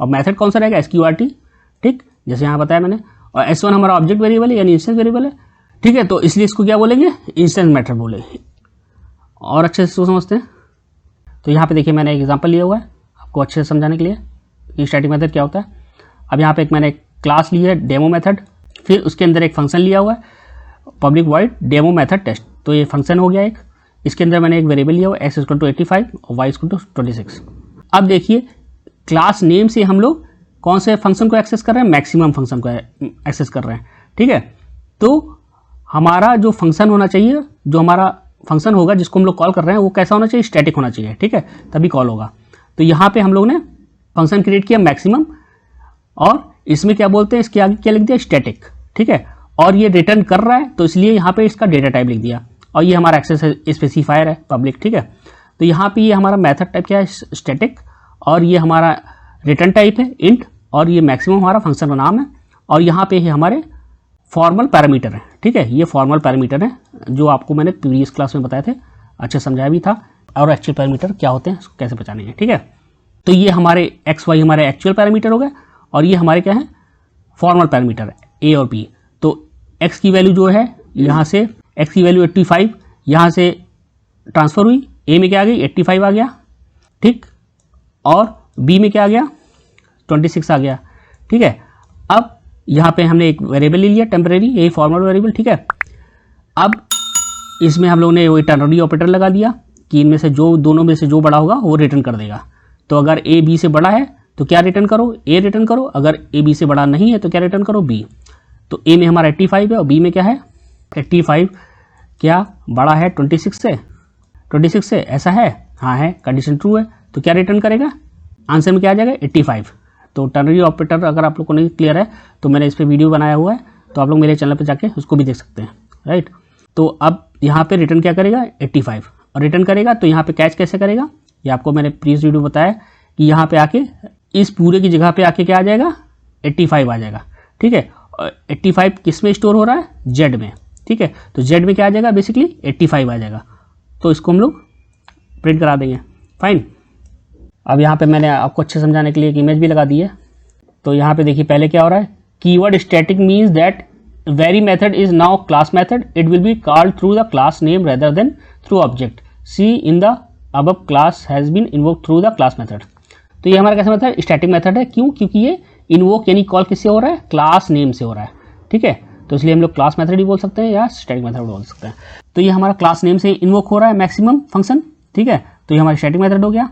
और मेथड कौन सा रहेगा, SQRT, ठीक, जैसे यहाँ बताया मैंने। और S1 हमारा ऑब्जेक्ट वेरिएबल है यानी इंस्टेंस वेरिएबल है, ठीक है, तो इसलिए इसको क्या बोलेंगे, इंस्टेंस मेथड बोलेंगे। और अच्छे से इसको समझते हैं। तो यहाँ पे देखिए मैंने एक एग्जांपल लिया हुआ है आपको अच्छे से समझाने के लिए कि स्टैटिक मेथड क्या होता है। अब यहाँ पे एक मैंने क्लास ली है डेमो मेथड, फिर उसके अंदर एक फंक्शन लिया हुआ है public void demo method test, तो ये फंक्शन हो गया एक। इसके अंदर मैंने एक वेरिएबल लिया हुआ है x = 85 और y = 26। अब देखिए क्लास नेम से हम लोग कौन से फंक्शन को एक्सेस कर रहे हैं, मैक्सिमम फंक्शन को एक्सेस कर रहे हैं, ठीक है। तो हमारा जो फंक्शन होना चाहिए, जो हमारा फंक्शन होगा जिसको हम लोग कॉल कर रहे हैं, वो कैसा होना चाहिए, स्टैटिक होना चाहिए, ठीक है, तभी कॉल होगा। तो यहाँ पे हम लोग ने फंक्शन क्रिएट किया मैक्सिमम, और इसमें क्या बोलते हैं, इसके आगे क्या लिख दिया, स्टैटिक, ठीक है। और ये रिटर्न कर रहा है तो इसलिए यहाँ पे इसका डेटा टाइप लिख दिया, और ये हमारा एक्सेस स्पेसिफायर है पब्लिक, ठीक है। तो यहाँ पे ये हमारा मेथड टाइप क्या है, स्टैटिक, और ये हमारा रिटर्न टाइप है इंट, और ये मैक्सिमम हमारा फंक्शन का नाम है। और यहाँ पे हमारे फॉर्मल पैरामीटर है, ठीक है, ये फॉर्मल पैरामीटर है जो आपको मैंने प्रीवियस क्लास में बताए थे, अच्छे समझाया भी था। और एक्चुअल पैरामीटर क्या होते हैं, कैसे पहचानेंगे, ठीक है। तो ये हमारे एक्स वाई हमारे एक्चुअल पैरामीटर हो गए, और ये हमारे क्या है, फॉर्मल पैरामीटर है ए और बी। तो एक्स की वैल्यू जो है यहाँ से, एक्स की वैल्यू 85 यहाँ से ट्रांसफ़र हुई, ए में क्या आ गई, 85 आ गया, ठीक, और बी में क्या आ गया, 26 आ गया, ठीक है। अब यहाँ पे हमने एक वेरिएबल ले लिया टेम्परेरी, यही फॉर्मल वेरिएबल, ठीक है। अब इसमें हम लोगों ने वही टर्नरी ऑपरेटर लगा दिया कि इनमें से जो दोनों में से जो बड़ा होगा वो रिटर्न कर देगा। तो अगर ए बी से बड़ा है तो क्या रिटर्न करो, ए रिटर्न करो, अगर ए बी से बड़ा नहीं है तो क्या रिटर्न करो, बी। तो ए में हमारा 85 है और बी में क्या है, 85 क्या बड़ा है 26 से, 26 से, ऐसा है, हाँ है, कंडीशन ट्रू है, तो क्या रिटर्न करेगा, आंसर में क्या आ जाएगा, 85। तो टर्नरी ऑपरेटर अगर आप लोग को नहीं क्लियर है तो मैंने इस पर वीडियो बनाया हुआ है, तो आप लोग मेरे चैनल पे जाके उसको भी देख सकते हैं, राइट। तो अब यहाँ पे रिटर्न क्या करेगा, 85, और रिटर्न करेगा तो यहाँ पे कैच कैसे करेगा, ये आपको मैंने प्रीवियस वीडियो बताया कि यहाँ पे आके इस पूरे की जगह पे आके क्या आ जाएगा, 85 आ जाएगा, ठीक है। 85 किस में स्टोर हो रहा है, जेड में, ठीक है। तो जेड में क्या आ जाएगा, बेसिकली 85 आ जाएगा। तो इसको हम लोग प्रिंट करा देंगे, फाइन। अब यहाँ पे मैंने आपको अच्छे समझाने के लिए एक इमेज भी लगा दी है। तो यहाँ पे देखिए पहले क्या हो रहा है, keyword static means that very method is now class method, it will be called through the class name rather than through object, see in the above class has been invoke through the class method. तो ये हमारा कैसा method, static method है, क्यों, क्योंकि ये invoke यानी call किससे हो रहा है, क्लास नेम से हो रहा है, ठीक है। तो इसलिए हम लोग क्लास मेथड ही बोल सकते हैं या स्टैटिक मेथड बोल सकते हैं। तो ये हमारा क्लास नेम से इन्वोक हो रहा है मैक्सिमम फंक्शन, ठीक है। तो ये हमारा स्टैटिक मेथड हो गया।